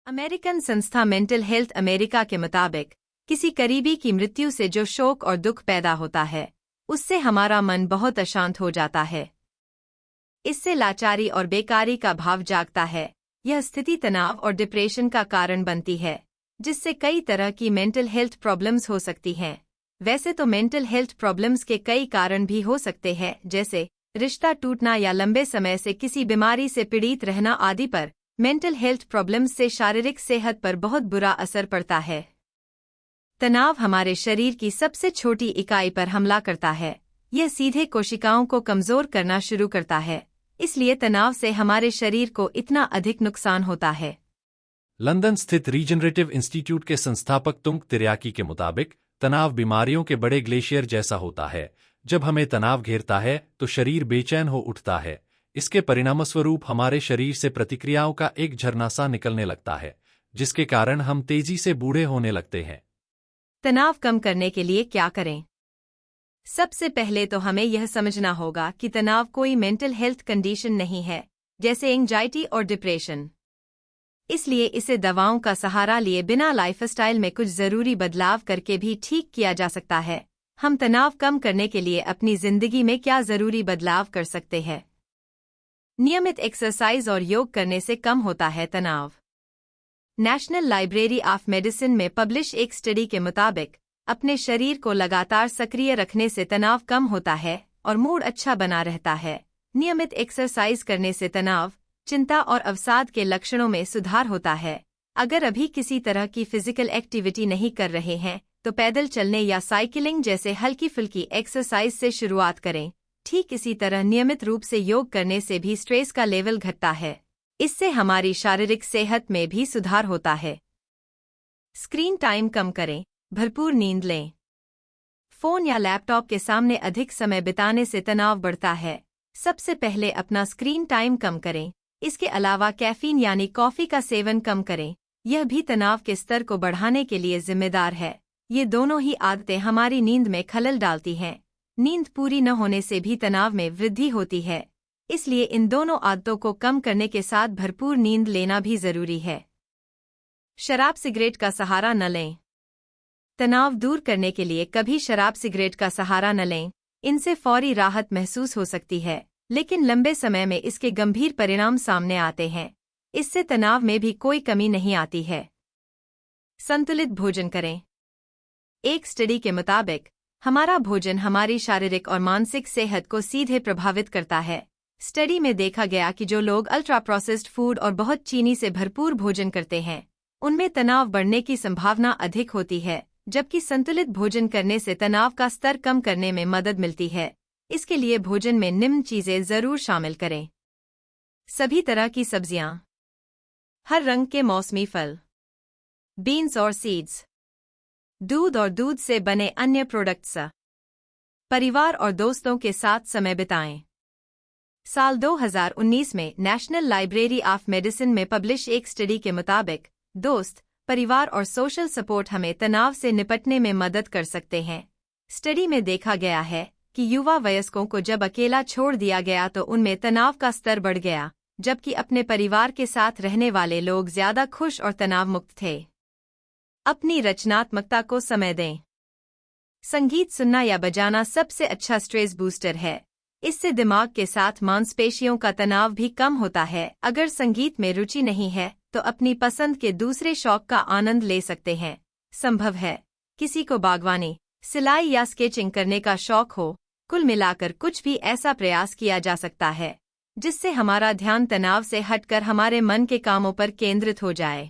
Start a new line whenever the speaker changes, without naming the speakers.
American संस्था mental health America के मुताबिक किसी करीबी की मृत्यु से जो शोक और दुख पैदा होता है, उससे हमारा मन बहुत अशांत हो जाता है। इससे लाचारी और बेकारी का भाव जागता है। यह स्थिति तनाव और डिप्रेशन का कारण बनती है, जिससे कई तरह की मेंटल हेल्थ प्रॉब्लम्स हो सकती हैं। वैसे तो मेंटल हेल्थ प्रॉब्लम्स के कई कारण भी हो सकते हैं, जैसे रिश्ता टूटना या लंबे समय से किसी बीमारी से पीड़ित रहना आदि पर मेंटल हेल्थ प्रॉब्लम्स से शारीरिक सेहत पर बहुत बुरा असर पड़ता है। तनाव हमारे शरीर की सबसे छोटी इकाई पर हमला करता है। यह सीधे कोशिकाओं को कमजोर करना शुरू करता है, इसलिए तनाव से हमारे शरीर को इतना अधिक नुकसान होता है।
लंदन स्थित रीजनरेटिव इंस्टीट्यूट के संस्थापक तुंग तिर्याकी के मुताबिक तनाव बीमारियों के बड़े ग्लेशियर जैसा होता है। जब हमें तनाव घेरता है तो शरीर बेचैन हो उठता है। इसके परिणामस्वरूप हमारे शरीर से प्रतिक्रियाओं का एक झरना सा निकलने लगता है, जिसके कारण हम तेजी से बूढ़े होने लगते हैं।
तनाव कम करने के लिए क्या करें? सबसे पहले तो हमें यह समझना होगा कि तनाव कोई मेंटल हेल्थ कंडीशन नहीं है, जैसे एंजाइटी और डिप्रेशन। इसलिए इसे दवाओं का सहारा लिए बिना लाइफस्टाइल में कुछ जरूरी बदलाव करके भी ठीक किया जा सकता है। हम तनाव कम करने के लिए अपनी जिंदगी में क्या जरूरी बदलाव कर सकते हैं? नियमित एक्सरसाइज और योग करने से कम होता है तनाव। नेशनल लाइब्रेरी ऑफ मेडिसिन में पब्लिश एक स्टडी के मुताबिक अपने शरीर को लगातार सक्रिय रखने से तनाव कम होता है और मूड अच्छा बना रहता है। नियमित एक्सरसाइज करने से तनाव, चिंता और अवसाद के लक्षणों में सुधार होता है। अगर अभी किसी तरह की फिजिकल एक्टिविटी नहीं कर रहे हैं तो पैदल चलने या साइकिलिंग जैसे हल्की फुल्की एक्सरसाइज से शुरुआत करें। ठीक इसी तरह नियमित रूप से योग करने से भी स्ट्रेस का लेवल घटता है। इससे हमारी शारीरिक सेहत में भी सुधार होता है। स्क्रीन टाइम कम करें, भरपूर नींद लें। फोन या लैपटॉप के सामने अधिक समय बिताने से तनाव बढ़ता है। सबसे पहले अपना स्क्रीन टाइम कम करें। इसके अलावा कैफीन यानी कॉफी का सेवन कम करें। यह भी तनाव के स्तर को बढ़ाने के लिए जिम्मेदार है। ये दोनों ही आदतें हमारी नींद में खलल डालती हैं। नींद पूरी न होने से भी तनाव में वृद्धि होती है, इसलिए इन दोनों आदतों को कम करने के साथ भरपूर नींद लेना भी जरूरी है। शराब सिगरेट का सहारा न लें। तनाव दूर करने के लिए कभी शराब सिगरेट का सहारा न लें। इनसे फौरी राहत महसूस हो सकती है, लेकिन लंबे समय में इसके गंभीर परिणाम सामने आते हैं। इससे तनाव में भी कोई कमी नहीं आती है। संतुलित भोजन करें। एक स्टडी के मुताबिक हमारा भोजन हमारी शारीरिक और मानसिक सेहत को सीधे प्रभावित करता है। स्टडी में देखा गया कि जो लोग अल्ट्रा प्रोसेस्ड फूड और बहुत चीनी से भरपूर भोजन करते हैं, उनमें तनाव बढ़ने की संभावना अधिक होती है, जबकि संतुलित भोजन करने से तनाव का स्तर कम करने में मदद मिलती है। इसके लिए भोजन में निम्न चीजें जरूर शामिल करें। सभी तरह की सब्जियां, हर रंग के मौसमी फल, बीन्स और सीड्स, दूध और दूध से बने अन्य प्रोडक्ट्स। परिवार और दोस्तों के साथ समय बिताएं। साल 2019 में नेशनल लाइब्रेरी ऑफ मेडिसिन में पब्लिश एक स्टडी के मुताबिक दोस्त, परिवार और सोशल सपोर्ट हमें तनाव से निपटने में मदद कर सकते हैं। स्टडी में देखा गया है कि युवा वयस्कों को जब अकेला छोड़ दिया गया तो उनमें तनाव का स्तर बढ़ गया, जबकि अपने परिवार के साथ रहने वाले लोग ज्यादा खुश और तनाव मुक्त थे। अपनी रचनात्मकता को समय दें। संगीत सुनना या बजाना सबसे अच्छा स्ट्रेस बूस्टर है। इससे दिमाग के साथ मांसपेशियों का तनाव भी कम होता है। अगर संगीत में रुचि नहीं है तो अपनी पसंद के दूसरे शौक का आनंद ले सकते हैं। संभव है किसी को बागवानी, सिलाई या स्केचिंग करने का शौक हो। कुल मिलाकर कुछ भी ऐसा प्रयास किया जा सकता है जिससे हमारा ध्यान तनाव से हटकर हमारे मन के कामों पर केंद्रित हो जाए।